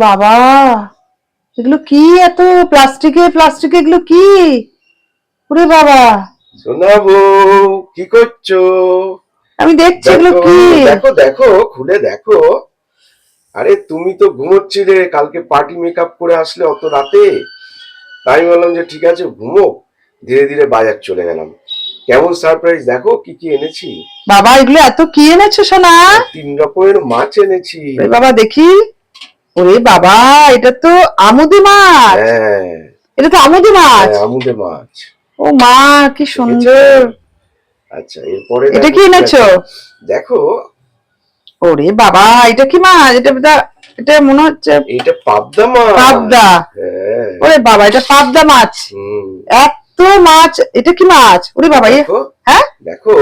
বাবা, এগুলো কি? এত প্লাস্টিকে প্লাস্টিকে এগুলো কি? ওরে বাবা, সোনা বউ কি করছো? আমি দেখছি এগুলো দেখো কি। দেখো দেখো, খুলে দেখো। আরে তুমি তো ঘুমোচ্ছিলে, কালকে পার্টি মেকআপ করে আসলে অত রাতে। তাই বললাম যে ঠিক আছে ঘুমো, ধীরে ধীরে বাজার চলে গেলাম। কেমন সারপ্রাইজ, দেখো কি কি এনেছি। বাবা, এগুলো এত কি এনেছো সোনা? 3 রকমের মাছ এনেছি। ওরে বাবা, দেখি। ওরে বাবা, এটা তো আমুদি মাছ। হ্যাঁ এটা তো আমুদি মাছ। হ্যাঁ, আমুদে মাছ। ও মা, কি দেখেছো? সুন্দর। আচ্ছা, এরপরে এটা দেখো কি কি এনেছো? আছে। দেখো, ওরে বাবা, এটা কি মাছ? এটা মনে হচ্ছে এইটা পাবদা মাছ। পাবদা। হ্যাঁ। ওরে বাবা, এটা পাবদা মাছ। হুম। এত মাছ, এটা কি মাছ? ওরে বাবা, দেখো হ্যাঁ। দেখো,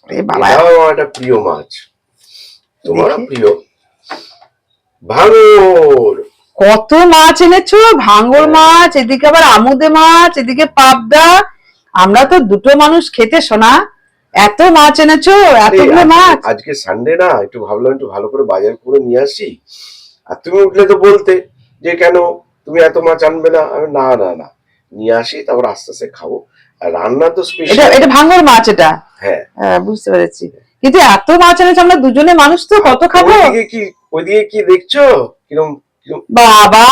ওরে বাবা, এটাও আমার একটা প্রিয় মাছ, তোমারও দেখি প্রিয়, ভাঙর। কত মাছ এনেছো। ভাঙর হ্যাঁ। মাছ, এদিকে আবার আমুদে মাছ, এদিকে পাবদা। আমরা তো দুটো মানুষ খেতে, শোনা। এত মাছ এনেছো, আরে এতগুলো মাছ। আজকে সানডে না, একটু ভাবলাম একটু ভালো করে বাজার করে নিয়ে আসি। আর তুমি উঠলে তো বলতে যে কেন তুমি এত মাছ আনবে না। আমি না না না, নিয়ে আসি, তারপর আস্তে আস্তে খাবো। আর রান্না তো এটা স্পেশাল। এটা ভাঙর মাছ এটা। হ্যাঁ। হ্যাঁ, বুঝতে পেরেছি। কিন্তু এত মাছ এনেছো, আমরা দুজনে মানুষ তো কত খাবো। ওইদিকে কি দেখছো? কিরম কিরম। বাবা,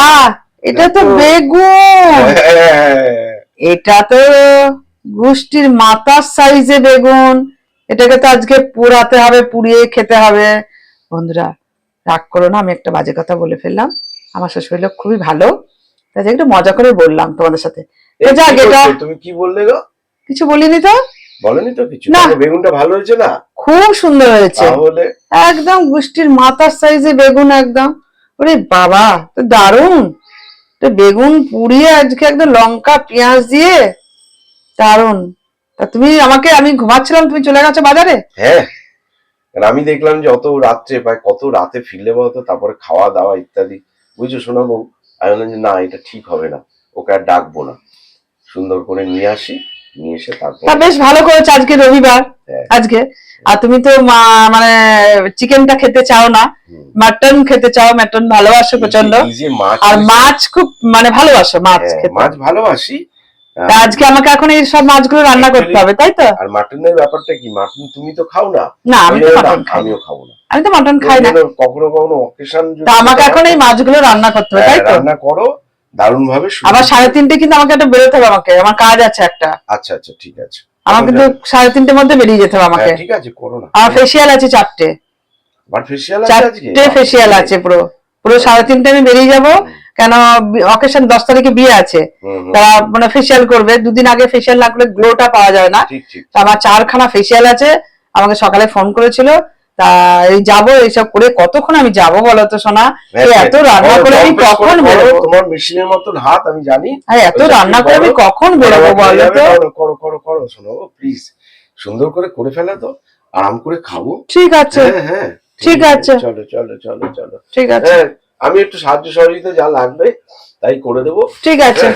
এটা তো দেখো। বেগুন। হ্যাঁ। এটা তো গুষ্টির মাথার সাইজে বেগুন। এটাকে তো আজকে পোড়াতে হবে, পুড়িয়ে খেতে হবে। বন্ধুরা, রাগ করো না, আমি একটা বাজে কথা বলে ফেললাম। আমার শ্বশুর লোক খুবই ভালো, তাই একটু মজা করে বললাম তোমাদের সাথে। যাক, এটা তুমি কি বললে গো? কিছু বলিনি তো। বলেনি তো কিছু? না, বেগুনটা ভালো হয়েছে না? খুব সুন্দর হয়েছে। তাহলে একদম গুষ্টির মাথার সাইজে বেগুন, একদম। ওরে বাবা, তো দারুণ। তো বেগুন পুড়িয়ে আজকে একদম লঙ্কা পেঁয়াজ দিয়ে, দারুণ। তা তুমি আমাকে, আমি ঘুমাচ্ছিলাম, তুমি চলে গেছো বাজারে। হ্যাঁ, আমি দেখলাম যে অত রাত্রে, প্রায় কত রাতে ফিরলে বলতো, তারপরে খাওয়া দাওয়া ইত্যাদি, বুঝছো শোনা বউ। আমি বললাম যে না, এটা ঠিক হবে না, ওকে আর ডাকবো না, সুন্দর করে নিয়ে আসি, নিয়ে এসে তা তারপরে। বেশ ভালো করেছো, আজকে রবিবার। হ্যাঁ। আজকে আর তুমি তো মানে চিকেনটা খেতে চাও না, মাটন খেতে চাও। মাটন ভালোবাসো প্রচন্ড। আর মাছ খুব মানে ভালোবাসো মাছ খেতে। মাছ ভালোবাসি। তা আজকে আমাকে এখন এই সব মাছগুলো রান্না করতে হবে, তাই তো? আর মাটনের ব্যাপারটা কি, মাটন তুমি তো খাও না। না, আমি তো মাটন খাই না। আমিও খাবো না। আমি তো মাটন খাই না। কখনো কখনো অকেশন। তা আমাকে এখন এই মাছগুলো রান্না করতে হবে, তাই তো? রান্না করো দারুণ ভাবে। আবার 3:30 কিন্তু আমাকে একটা বেরোতে হবে, আমাকে আমার কাজ আছে একটা। আচ্ছা আচ্ছা, ঠিক আছে। আমার কিন্তু 3:30-র মধ্যে বেরিয়ে যেতে হবে আমাকে। ঠিক আছে, করো না। আমার ফেসিয়াল আছে 4টে। ফেসিয়াল আছে আজকে? 4টে ফেসিয়াল আছে। পুরো পুরো 3:30 আমি বেরিয়ে যাব। কেন, অকেশন 10 তারিখে বিয়ে আছে। তারা মানে ফেসিয়াল করবে, দুদিন আগে ফেসিয়াল না করলে গ্লোটা পাওয়া যায় না। তা আমার 4খানা ফেসিয়াল আছে। আমাকে সকালে ফোন করেছিল। তা এই যাবো, এইসব করে কতক্ষণ আমি যাবো বলো তো সোনা? এত রান্না করে আমি কখন বেরোবো? তোমার মেশিনের মতন হাত আমি জানি। এত রান্না করে আমি কখন বেরোবো বলো তো? করো করো করো, শোনো প্লিজ, সুন্দর করে ফেলে তো, আরাম করে খাবো। ঠিক আছে। হ্যাঁ হ্যাঁ, ঠিক আছে, চলো চলো চলো চলো। ঠিক আছে। হ্যাঁ, আমি একটু সাহায্য সহযোগিতা যা লাগবে তাই করে দেবো। ঠিক আছে।